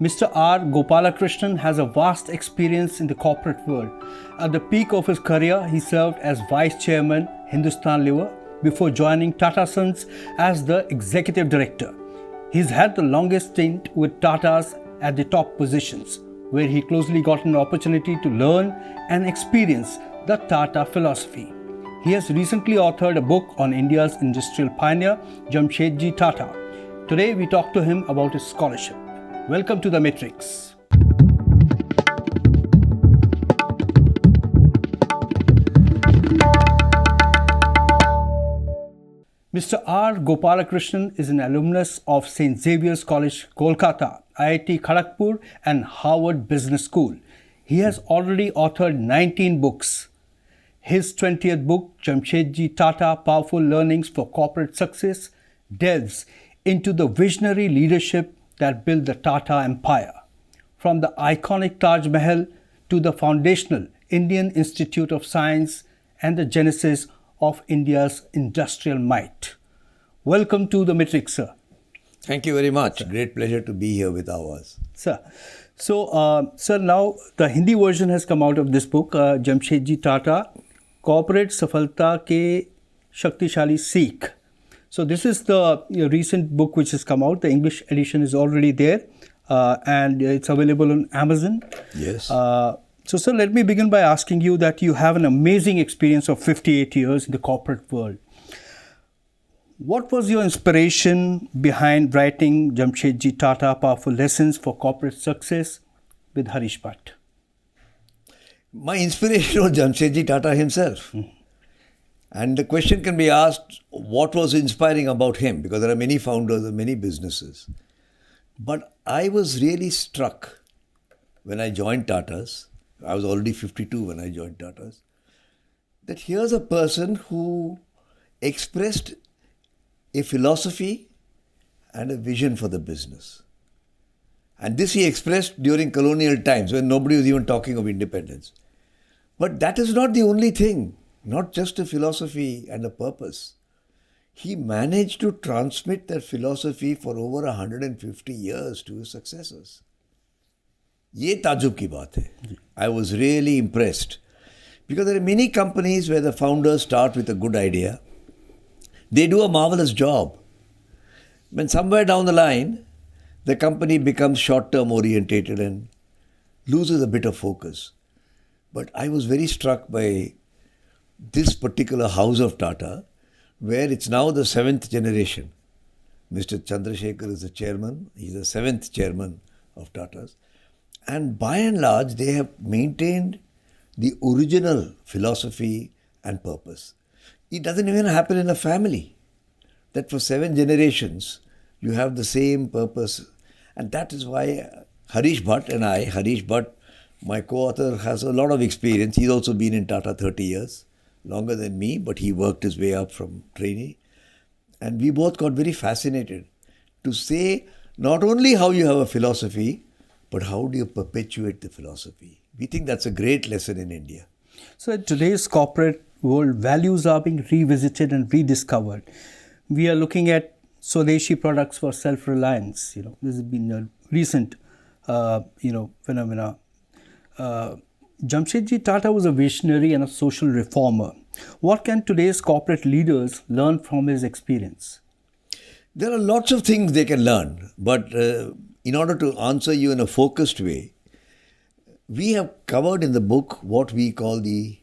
Mr. R Gopalkrishnan has a vast experience in the corporate world. At the peak of his career, he served as Vice Chairman, Hindustan Liver, before joining Tata Sons as the Executive Director. He's had the longest stint with Tatas at the top positions, where he closely got an opportunity to learn and experience the Tata philosophy. He has recently authored a book on India's industrial pioneer, Jamsetji Tata. Today we talk to him about his scholarship. Welcome to The Matrix. Mr. R Gopalkrishnan is an alumnus of St. Xavier's College, Kolkata, IIT Kharagpur and Harvard Business School. He has already authored 19 books. His 20th book, Jamsetji Tata, Powerful Learnings for Corporate Success, delves into the visionary leadership that built the Tata Empire. From the iconic Taj Mahal to the foundational Indian Institute of Science and the genesis of India's industrial might. Welcome to The Matrix, sir. Thank you very much. Sir. Great pleasure to be here with Awaz. Sir, sir, now the Hindi version has come out of this book, Jamsetji Tata, Corporate Safalta Ke Shaktishali Seekh. So this is the recent book which has come out. The English edition is already there and it's available on Amazon. Yes. So, sir, let me begin by asking you that you have an amazing experience of 58 years in the corporate world. What was your inspiration behind writing Jamsetji Tata, Powerful Lessons for Corporate Success with Harish Bhat? My inspiration was Jamsetji Tata himself. And the question can be asked, what was inspiring about him? Because there are many founders of many businesses. But I was really struck when I joined Tatas. I was already 52 when I joined Tatas. That here's a person who expressed a philosophy and a vision for the business. And this he expressed during colonial times when nobody was even talking of independence. But that is not the only thing, not just a philosophy and a purpose. He managed to transmit that philosophy for over 150 years to his successors. ये ताजुब की बात है. I was really impressed because there are many companies where the founders start with a good idea. They do a marvelous job. When somewhere down the line, the company becomes short-term orientated and loses a bit of focus. But I was very struck by this particular house of Tata, where it's now the 7th generation. Mr. Chandrasekhar is the chairman. He's the 7th chairman of Tatas. And by and large, they have maintained the original philosophy and purpose. It doesn't even happen in a family. That for 7 generations, you have the same purpose. And that is why Harish Bhat and I, Harish Bhat, my co-author, has a lot of experience. He's also been in Tata 30 years, longer than me, but he worked his way up from trainee. And we both got very fascinated to say not only how you have a philosophy, but how do you perpetuate the philosophy? We think that's a great lesson in India. So in today's corporate world, values are being revisited and rediscovered. We are looking at Swadeshi products for self-reliance. This has been a recent, phenomena. Jamsetji Tata was a visionary and a social reformer. What can today's corporate leaders learn from his experience? There are lots of things they can learn, but in order to answer you in a focused way, we have covered in the book what we call the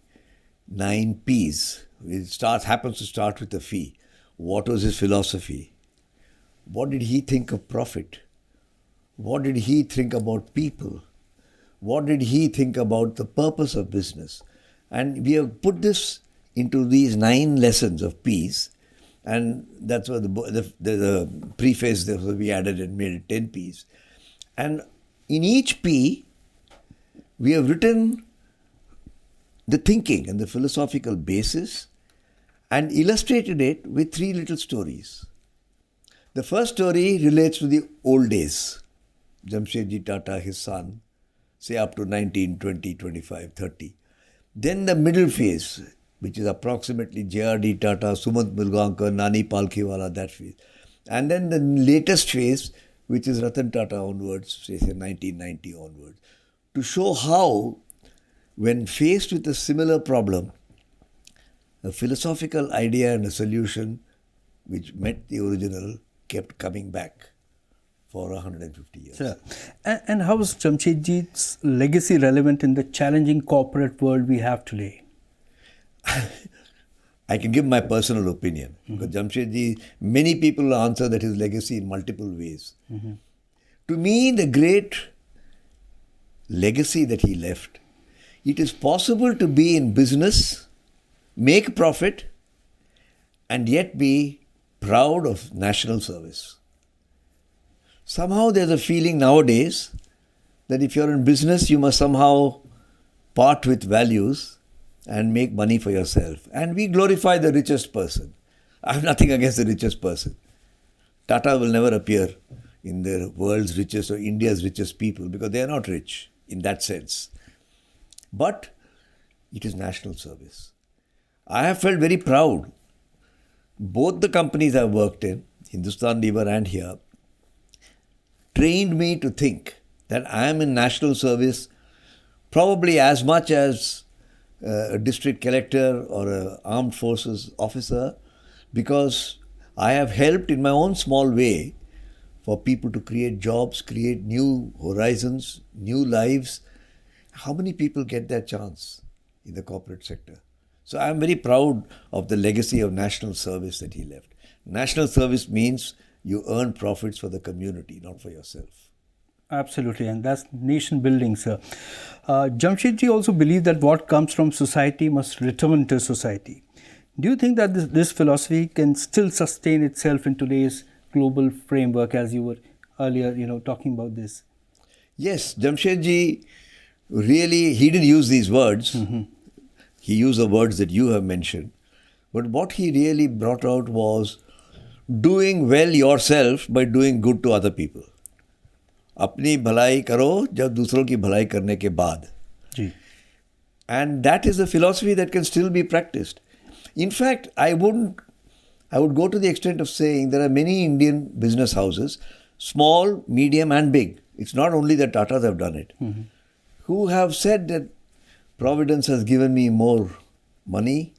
9 P's. It happens to start with a fee. What was his philosophy? What did he think of profit? What did he think about people? What did he think about the purpose of business? And we have put this into these 9 lessons of P's. And that's what the preface that we added and made it 10 P's. And in each P, we have written the thinking and the philosophical basis and illustrated it with 3 little stories. The first story relates to the old days. Jamsetji Tata, his son, say up to 19, 20, 25, 30. Then the middle phase, which is approximately J.R.D. Tata, Sumant Mulgaonkar, Nani Palkhiwala, that phase. And then the latest phase, which is Ratan Tata onwards, say 1990 onwards, to show how, when faced with a similar problem, a philosophical idea and a solution which met the original kept coming back for 150 years. Sir, and how is Jamsetji's legacy relevant in the challenging corporate world we have today? I can give my personal opinion. Because Jamsetji, many people answer that his legacy in multiple ways. To me, the great legacy that he left, it is possible to be in business, make profit, and yet be proud of national service. Somehow there's a feeling nowadays that if you're in business, you must somehow part with values and make money for yourself. And we glorify the richest person. I have nothing against the richest person. Tata will never appear in the world's richest or India's richest people because they are not rich in that sense. But it is national service. I have felt very proud. Both the companies I've worked in, Hindustan Lever and here, trained me to think that I am in national service probably as much as a district collector or an armed forces officer, because I have helped in my own small way for people to create jobs, create new horizons, new lives. How many people get that chance in the corporate sector? So I am very proud of the legacy of national service that he left. National service means you earn profits for the community, not for yourself. Absolutely, and that's nation building, sir. Jamsetji also believed that what comes from society must return to society. Do you think that this philosophy can still sustain itself in today's global framework, as you were earlier, talking about this? Yes, Jamsetji really, he didn't use these words. He used the words that you have mentioned. But what he really brought out was doing well yourself by doing good to other people. अपनी भलाई करो जब दूसरों की भलाई करने के बाद. And that is a philosophy that can still be practiced. In fact, I would go to the extent of saying there are many Indian business houses, small, medium and big. It's not only that Tatas have done it, who have said that Providence has given me more money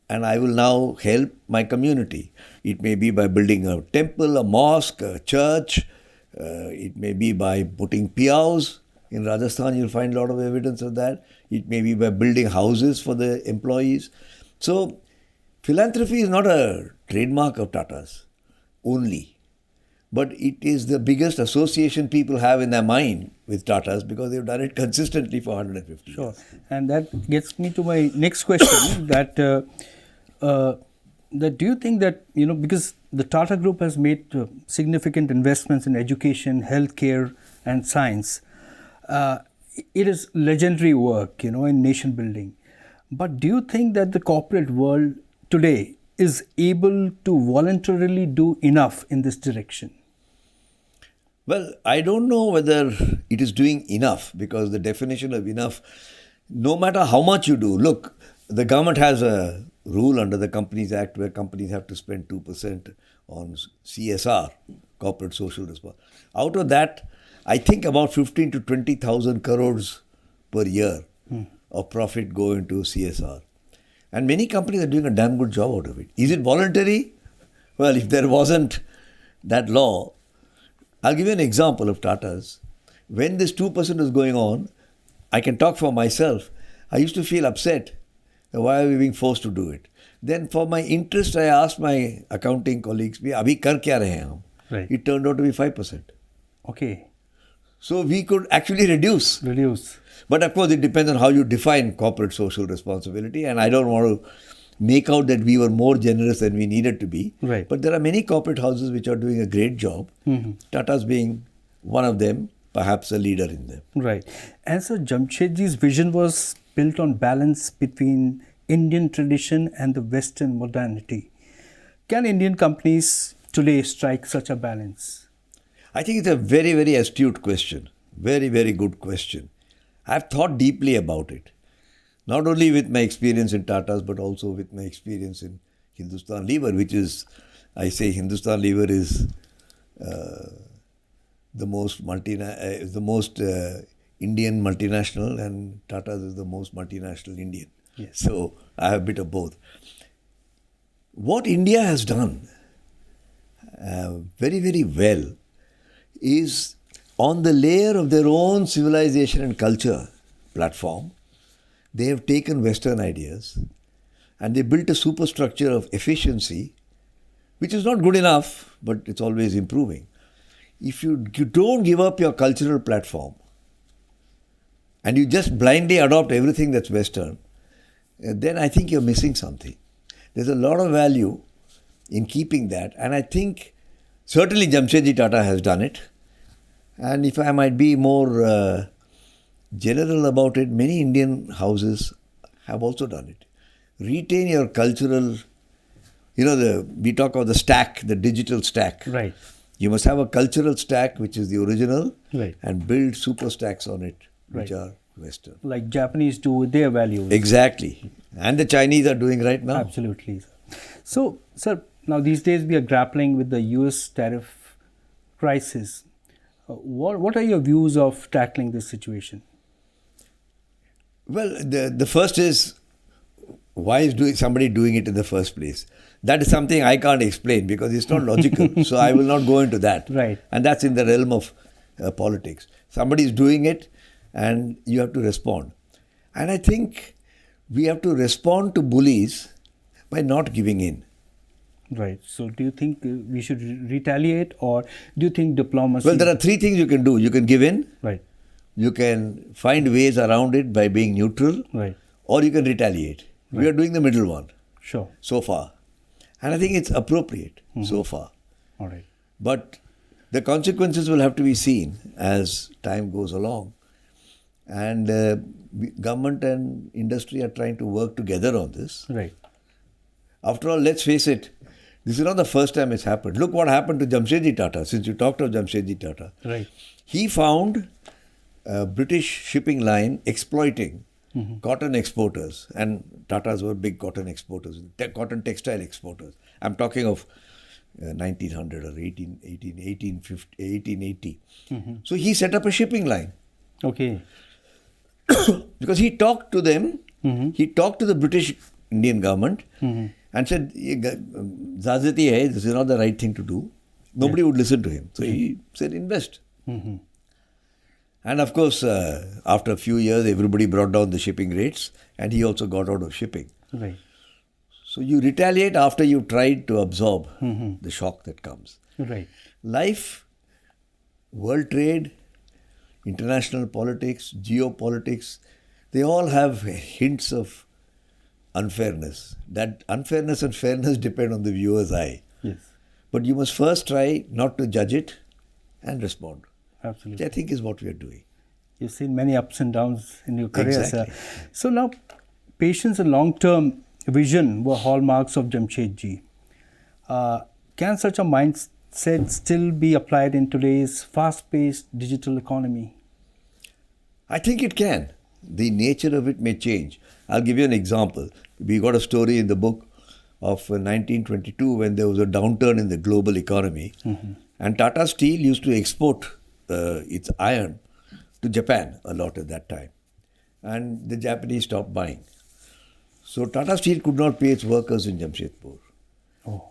and I will now help my community. It may be by building a temple, a mosque, a church. It may be by putting piaus. In Rajasthan, you'll find a lot of evidence of that. It may be by building houses for the employees. So, philanthropy is not a trademark of Tatas only. But it is the biggest association people have in their mind with Tatas because they've done it consistently for 150 Sure. years. And that gets me to my next question that do you think that, because the Tata Group has made significant investments in education, healthcare and science, it is legendary work, in nation building. But do you think that the corporate world today is able to voluntarily do enough in this direction? Well, I don't know whether it is doing enough, because the definition of enough, no matter how much you do, look, the government has a rule under the Companies Act where companies have to spend 2% on CSR, corporate social responsibility. Out of that, I think about 15 to 20,000 crores per year of profit go into CSR. And many companies are doing a damn good job out of it. Is it voluntary? Well, if there wasn't that law, I'll give you an example of Tatas. When this 2% was going on, I can talk for myself. I used to feel upset. Why are we being forced to do it? Then for my interest, I asked my accounting colleagues, "Abhi kar kya rahe hain hum?" Right. It turned out to be 5%. Okay. So we could actually reduce. But of course, it depends on how you define corporate social responsibility. And I don't want to make out that we were more generous than we needed to be. Right. But there are many corporate houses which are doing a great job. Tata's being one of them, perhaps a leader in them. Right. And so Jamsetji's vision was built on balance between Indian tradition and the Western modernity. Can Indian companies today strike such a balance? I think it's a very, very astute question. Very, very good question. I've thought deeply about it. Not only with my experience in Tatas, but also with my experience in Hindustan Lever, which is, I say Hindustan Lever is the most Indian multinational, and Tatas is the most multinational Indian. Yes. So I have a bit of both. What India has done very, very well is on the layer of their own civilization and culture platform, they have taken Western ideas and they built a superstructure of efficiency, which is not good enough, but it's always improving. If you don't give up your cultural platform and you just blindly adopt everything that's Western, then I think you're missing something. There's a lot of value in keeping that, and I think certainly Jamsetji Tata has done it. And if I might be more general about it, many Indian houses have also done it. Retain your cultural, we talk of the stack, the digital stack. Right. You must have a cultural stack, which is the original, Right. and build super stacks on it, which Right. are Western. Like Japanese do with their values. Exactly. And the Chinese are doing right now. Absolutely. So, sir, now these days we are grappling with the US tariff crisis. What are your views of tackling this situation? Well, the first is, why is somebody doing it in the first place? That is something I can't explain because it's not logical. So I will not go into that. Right. And that's in the realm of politics. Somebody is doing it and you have to respond. And I think we have to respond to bullies by not giving in. Right. So do you think we should retaliate, or do you think diplomacy? Well, there are three things you can do. You can give in. Right. You can find ways around it by being neutral. Right. Or you can retaliate. We are doing the middle one. Sure. So far. And I think it's appropriate so far. All right. But the consequences will have to be seen as time goes along. And government and industry are trying to work together on this. Right. After all, let's face it, this is not the first time it's happened. Look what happened to Jamsetji Tata, since you talked of Jamsetji Tata. Right. He found a British shipping line exploiting cotton exporters, and Tatas were big cotton exporters, cotton textile exporters. I'm talking of 1900 or 1880. So he set up a shipping line. Okay. Because he talked to them, he talked to the British Indian government and said, Zazati hai, this is not the right thing to do. Nobody would listen to him. So he said, invest. And of course, after a few years, everybody brought down the shipping rates and he also got out of shipping. Right. So you retaliate after you've tried to absorb the shock that comes. Right. Life, world trade, international politics, geopolitics, they all have hints of unfairness. That unfairness and fairness depend on the viewer's eye. Yes. But you must first try not to judge it and respond. Absolutely. Which I think is what we are doing. You've seen many ups and downs in your career, Exactly. sir. So now, patience and long-term vision were hallmarks of Jamsetji. Can such a mindset still be applied in today's fast-paced digital economy? I think it can. The nature of it may change. I'll give you an example. We got a story in the book of 1922 when there was a downturn in the global economy. And Tata Steel used to export its iron to Japan a lot at that time. And the Japanese stopped buying. So Tata Steel could not pay its workers in Jamshedpur. Oh.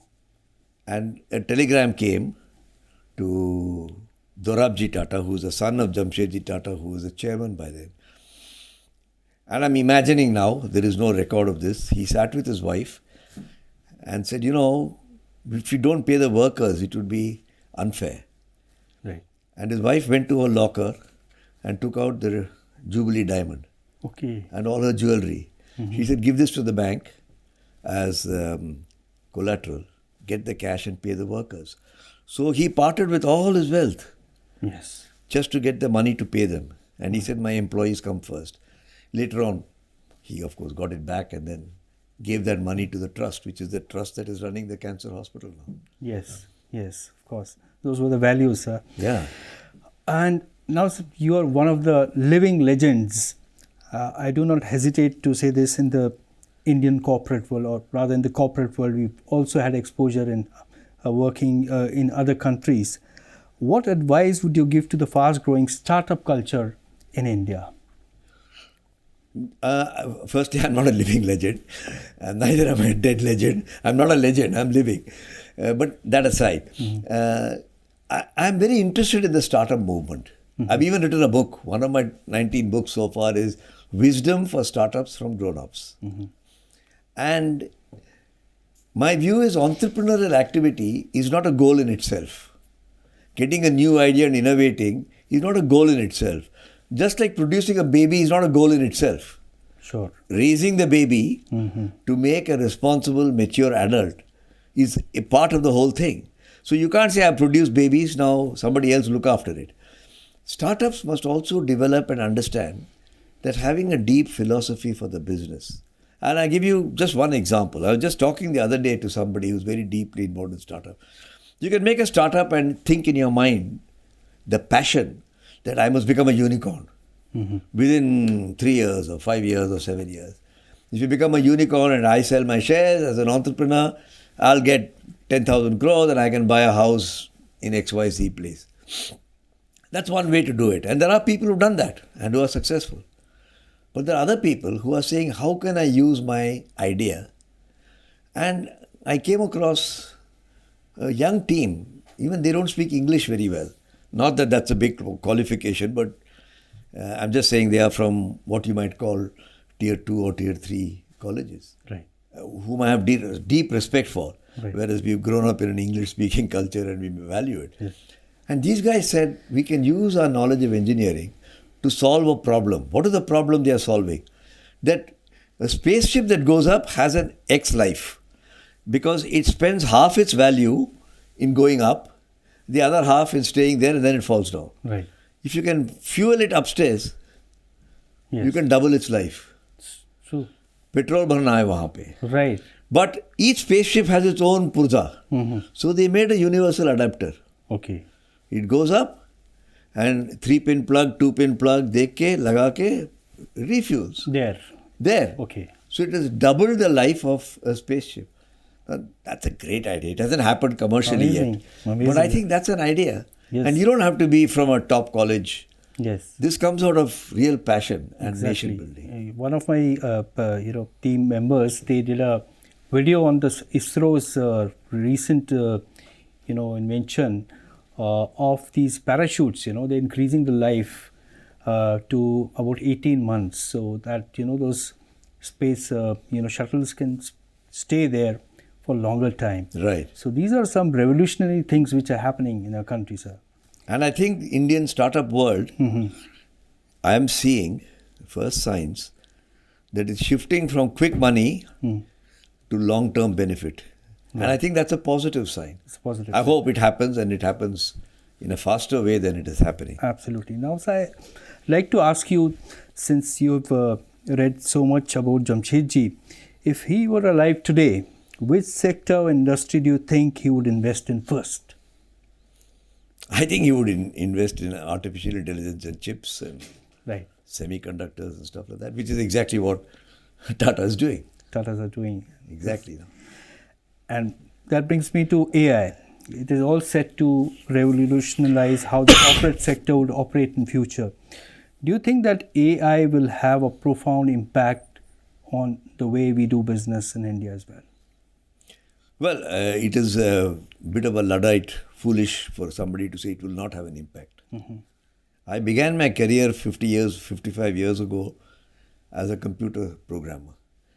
And a telegram came to Dorabji Tata, who was the son of Jamsetji Tata, who was the chairman by then. And I'm imagining now, there is no record of this, he sat with his wife and said, if you don't pay the workers, it would be unfair. Right. And his wife went to her locker and took out the Jubilee diamond Okay. and all her jewelry. She said, give this to the bank as collateral, get the cash and pay the workers. So he parted with all his wealth Yes. just to get the money to pay them. And he said, my employees come first. Later on, he of course got it back and then gave that money to the trust, which is the trust that is running the cancer hospital now. Yes. Yes, of course. Those were the values, sir. Yeah. And now, sir, you are one of the living legends. I do not hesitate to say this in the Indian corporate world, or rather in the corporate world. We've also had exposure in working in other countries. What advice would you give to the fast-growing startup culture in India? Firstly, I'm not a living legend. Neither am I a dead legend. I'm not a legend, I'm living. But that aside, I'm very interested in the startup movement. I've even written a book. One of my 19 books so far is Wisdom for Startups from Grown-ups. And my view is entrepreneurial activity is not a goal in itself. Getting a new idea and innovating is not a goal in itself. Just like producing a baby is not a goal in itself. Sure. Raising the baby to make a responsible, mature adult is a part of the whole thing. So you can't say, I produce babies, now somebody else look after it. Startups must also develop and understand that having a deep philosophy for the business. And I give you just one example. I was just talking the other day to somebody who's very deeply involved in startup. You can make a startup and think in your mind the passion that I must become a unicorn within 3 years or 5 years or 7 years. If you become a unicorn and I sell my shares as an entrepreneur, I'll get 10,000 crores and I can buy a house in XYZ place. That's one way to do it. And there are people who've done that and who are successful. But there are other people who are saying, how can I use my idea? And I came across a young team. Even they don't speak English very well. Not that that's a big qualification, but I'm just saying they are from what you might call tier 2 or tier 3 colleges. Right. Whom I have deep respect for. Right. Whereas we've grown up in an English-speaking culture and we value it. Yes. And these guys said, we can use our knowledge of engineering to solve a problem. What is the problem they are solving? That a spaceship that goes up has an X life because it spends half its value in going up, the other half in staying there, and then it falls down. Right. If you can fuel it upstairs, you can double its life. True. Petrol bharna hai wahan pe. Right. But each spaceship has its own purza. So they made a universal adapter. Okay. It goes up and 3-pin plug, 2-pin plug, dekh ke, laga ke, refuels. There. Okay. So it has doubled the life of a spaceship. That's a great idea. It hasn't happened commercially yet. But I think that's an idea. Yes. And you don't have to be from a top college. Yes. This comes out of real passion and nation building. One of my team members, they did a video on this ISRO's recent invention of these parachutes. They're increasing the life to about 18 months, so that those space shuttles can stay there for longer time. Right. So these are some revolutionary things which are happening in our country, sir. And I think Indian startup world, I am seeing first signs that it's shifting from quick money to long-term benefit. Right. And I think that's a positive sign. It's a positive I hope it happens, and it happens in a faster way than it is happening. Absolutely. Now, sir, I'd like to ask you, since you've read so much about Jamsetji, if he were alive today, which sector or industry do you think he would invest in first? I think he would invest in artificial intelligence and chips and semiconductors and stuff like that, which is exactly what Tata is doing. Tatas are doing. Exactly. Yes. And that brings me to AI. It is all set to revolutionize how the corporate sector would operate in future. Do you think that AI will have a profound impact on the way we do business in India as well? Well, it is a bit of a Luddite, foolish for somebody to say it will not have an impact. I began my career 55 years ago as a computer programmer.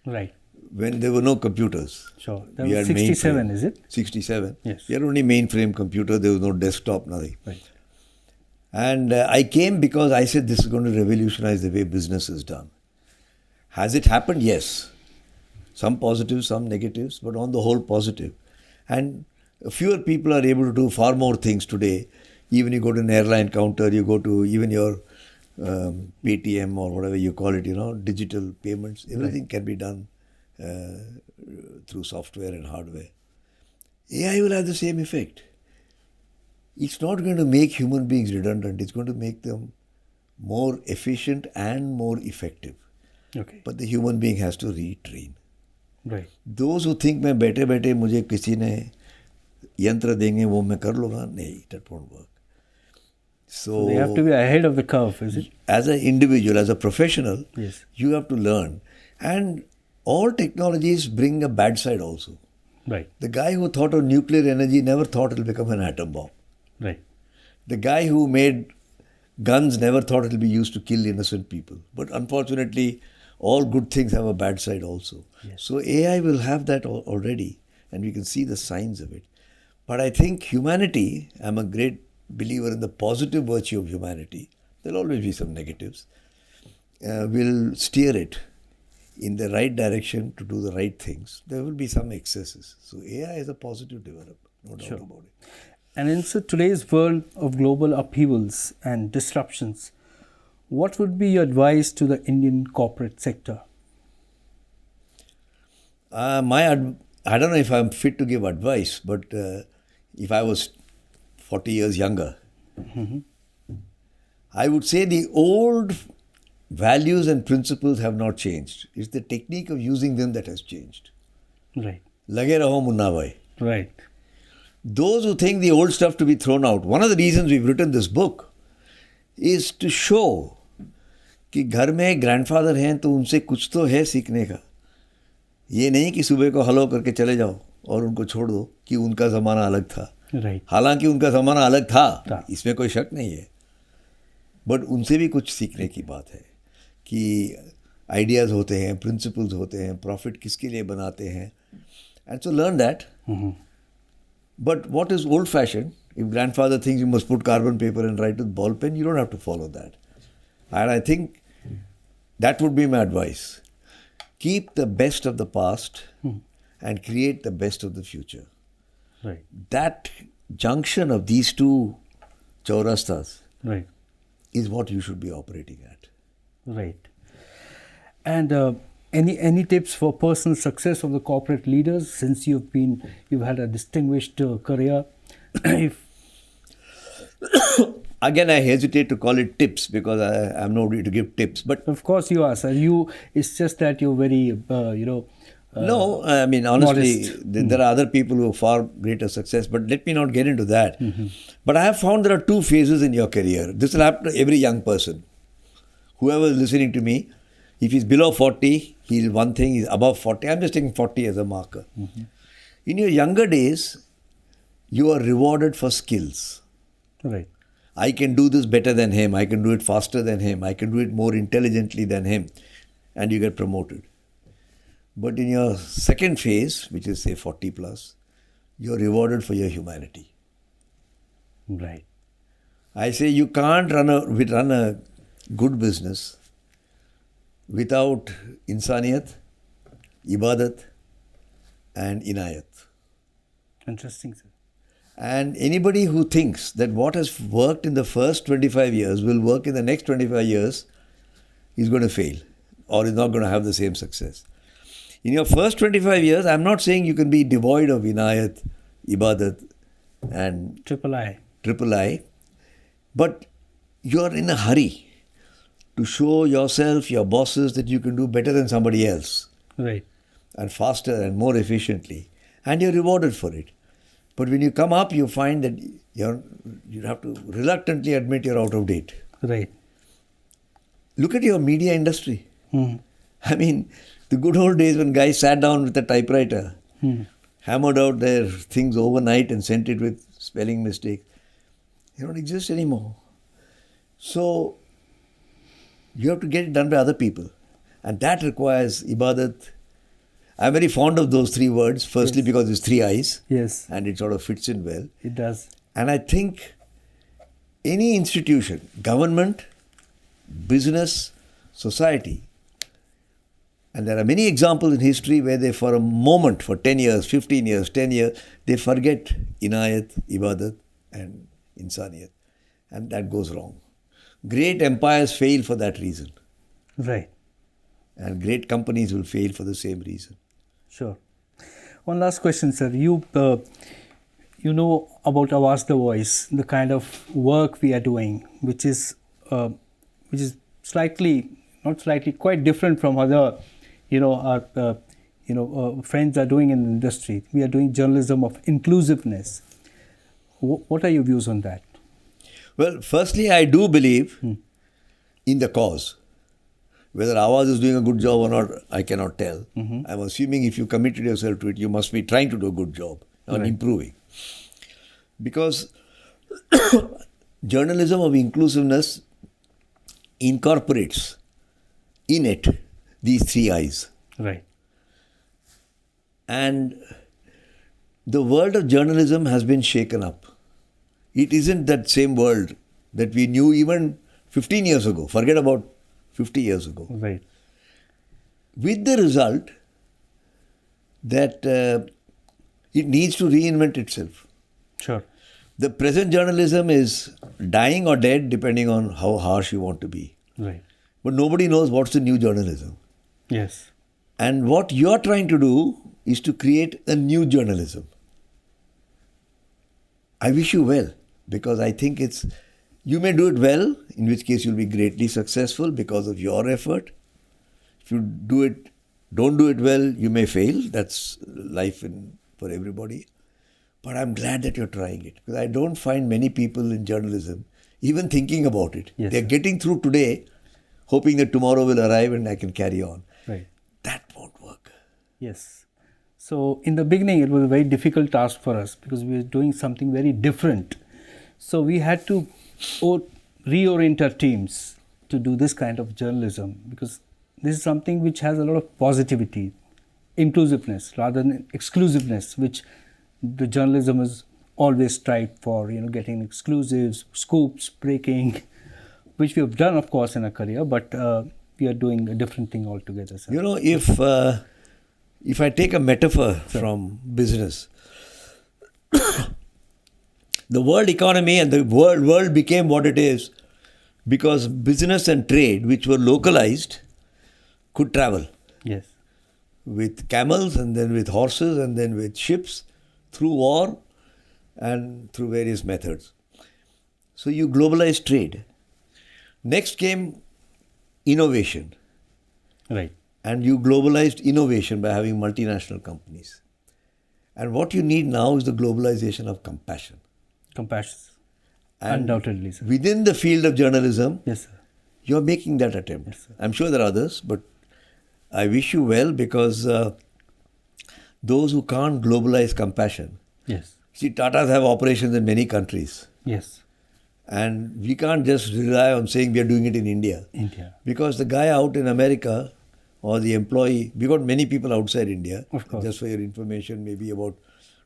Right. When there were no computers. Sure. That was 67, is it? 67. Yes. We had only mainframe computer. There was no desktop, nothing. Right. And I came because I said this is going to revolutionize the way business is done. Has it happened? Yes. Some positives, some negatives, but on the whole positive. And fewer people are able to do far more things today. Even you go to an airline counter, you go to even your Paytm or whatever you call it, digital payments, everything can be done through software and hardware. AI will have the same effect. It's not going to make human beings redundant. It's going to make them more efficient and more effective. Okay. But the human being has to retrain. Right. Those who think मैं बैठे बैठे मुझे किसी ने यंत्र देंगे वो मैं कर लूँगा, नहीं, that won't work. So they have to be ahead of the curve, is it? as an individual, as a professional, Yes. you have to learn. And all technologies bring a bad side also. Right. The guy who thought of nuclear energy never thought it will become an atom bomb. Right. The guy who made guns never thought it will be used to kill innocent people. But unfortunately, all good things have a bad side also. Yes. So AI will have that already, and we can see the signs of it. But I think humanity, I'm a great believer in the positive virtue of humanity. There'll always be some negatives. Will steer it in the right direction to do the right things. There will be some excesses. So AI is a positive development, no doubt about it. And in today's world of global upheavals and disruptions, what would be your advice to the Indian corporate sector? I don't know if I'm fit to give advice, but if I was 40 years younger, I would say the old values and principles have not changed. It's the technique of using them that has changed. Right. Lage raho munna bhai. Right. Those who think the old stuff to be thrown out, one of the reasons we've written this book is to show कि घर में grandfather हैं तो उनसे कुछ तो है सीखने का. ये नहीं कि सुबह को हलो करके चले जाओ और उनको छोड़ दो कि उनका ज़माना अलग था. Right. हालांकि उनका ज़माना अलग था, इसमें कोई शक नहीं है. बट उनसे भी कुछ सीखने की बात है कि आइडियाज़ होते हैं, प्रिंसिपल्स होते हैं, प्रॉफिट किसके लिए बनाते हैं. And so learn that. But what is old-fashioned? If grandfather thinks you must put carbon paper and write with ball pen, you don't have to follow that. And I think that would be my advice. Keep the best of the past and create the best of the future. Right. That junction of these two chaurastas Right. is what you should be operating at. Right. And any tips for personal success of the corporate leaders, since you've had a distinguished career? Again, I hesitate to call it tips because I'm nobody to give tips. But of course you are, sir. It's just that you're very, no, I mean, honestly, modest. There are other people who have far greater success, but let me not get into that. But I have found there are two phases in your career. This will happen to every young person. Whoever is listening to me, if he's below 40, he's one thing, he's above 40. I'm just taking 40 as a marker. In your younger days, you are rewarded for skills. Right. I can do this better than him. I can do it faster than him. I can do it more intelligently than him. And you get promoted. But in your second phase, which is say 40 plus, you're rewarded for your humanity. Right. I say you can't run a good business without insaniyat, ibadat and inayat. Interesting, sir. And anybody who thinks that what has worked in the first 25 years will work in the next 25 years is going to fail or is not going to have the same success. In your first 25 years, I'm not saying you can be devoid of inayat, ibadat and Triple I. But you're in a hurry to show yourself, your bosses, that you can do better than somebody else. Right. And faster and more efficiently. And you're rewarded for it. But when you come up, you find that you have to reluctantly admit you're out of date. Right. Look at your media industry. I mean, the good old days when guys sat down with a typewriter, hammered out their things overnight and sent it with spelling mistakes. They don't exist anymore. So, you have to get it done by other people. And that requires ibadat. I'm very fond of those three words. Firstly, because it's three eyes. Yes. And it sort of fits in well. It does. And I think any institution, government, business, society, and there are many examples in history where they for a moment, for 10 years, 15 years, 10 years, they forget inayat, ibadat and insaniyat. And that goes wrong. Great empires fail for that reason. Right. And great companies will fail for the same reason. Sure. One last question, sir. You know about Awaz the Voice, the kind of work we are doing, which is quite different from other, our friends are doing in the industry. We are doing journalism of inclusiveness. What are your views on that? Well, firstly, I do believe in the cause. Whether Awaz is doing a good job or not, I cannot tell. I'm assuming if you committed yourself to it, you must be trying to do a good job and improving. Because journalism of inclusiveness incorporates in it these three I's. Right. And the world of journalism has been shaken up. It isn't that same world that we knew even 15 years ago. Forget about 50 years ago. Right. With the result that it needs to reinvent itself. Sure. The present journalism is dying or dead depending on how harsh you want to be. Right. But nobody knows what's the new journalism. Yes. And what you're trying to do is to create a new journalism. I wish you well, because I think you may do it well, in which case you'll be greatly successful because of your effort. If you don't do it well, you may fail. That's life for everybody. But I'm glad that you're trying it, because I don't find many people in journalism even thinking about it. Yes, They're sir. getting through today, hoping that tomorrow will arrive and I can carry on. Right. That won't work. Yes. So in the beginning, it was a very difficult task for us because we were doing something very different. So we had to reorient our teams to do this kind of journalism, because this is something which has a lot of positivity, inclusiveness rather than exclusiveness, which the journalism has always strived for, getting exclusives, scoops, breaking, which we have done, of course, in our career, but we are doing a different thing altogether. Sir. If I take a metaphor from business, the world economy and the world became what it is because business and trade, which were localized, could travel. Yes. With camels and then with horses and then with ships, through war and through various methods. So you globalized trade. Next came innovation. Right. And you globalized innovation by having multinational companies. And what you need now is the globalization of compassion. Compassion. And undoubtedly, sir. Within the field of journalism, Yes, sir. you're making that attempt. Yes, sir. I'm sure there are others, but I wish you well, because those who can't globalize compassion. Yes. See, Tatas have operations in many countries. Yes. And we can't just rely on saying we are doing it in India. India. Because the guy out in America or the employee, we got many people outside India. Of course. Just for your information, maybe about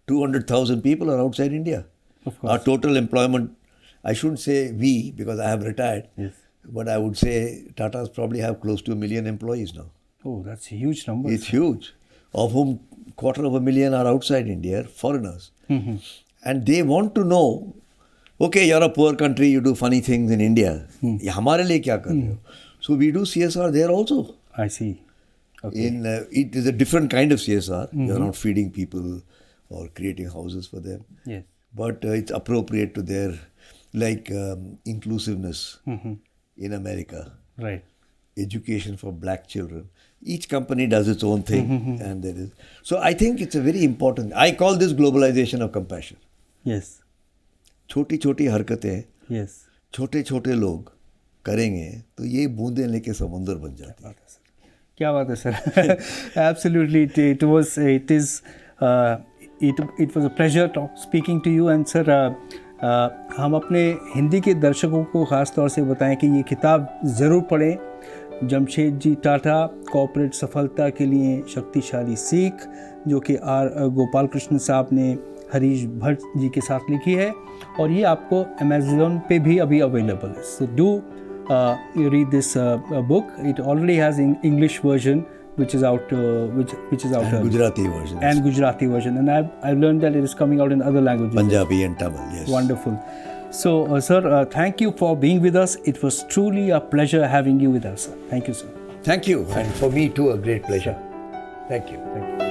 200,000 people are outside India. Of course. Our total employment, I shouldn't say we because I have retired, Yes. but I would say Tatas probably have close to 1 million employees now. Oh, that's a huge number. It's sir. huge. Of whom 250,000 are outside India, foreigners. Mm-hmm. And they want to know, okay, you're a poor country, you do funny things in India. ये हमारे लिए क्या कर रहे हो? So we do CSR there also. I see. Okay. It is a different kind of CSR. You're not feeding people or creating houses for them. Yes. But it's appropriate to their, like inclusiveness in America. Right. Education for black children. Each company does its own thing. And there is. So I think it's a very important, I call this globalization of compassion. Yes. छोटी छोटी हरकतें Yes. छोटे छोटे लोग करेंगे तो ये बूंदें लेके समुंदर बन जाती है. क्या बात है sir. Absolutely, it was a pleasure speaking to you. And sir, हम अपने हिंदी के दर्शकों को ख़ास तौर से बताएं कि ये किताब ज़रूर पढ़ें. जमशेदजी टाटा, कॉर्पोरेट सफलता के लिए शक्तिशाली सीख, जो कि आर गोपालकृष्ण साहब ने हरीश भट्ट जी के साथ लिखी है, और ये आपको अमेज़न पे भी अभी अवेलेबल है. So do you read this book. It already has an English version which is out, which is out, And Gujarati version. and Gujarati version, and I've learned that it is coming out in other languages. Punjabi and Tamil, yes. Wonderful. So, sir, thank you for being with us. It was truly a pleasure having you with us. Thank you, sir. Thank you, and for me too, a great pleasure. Thank you. Thank you.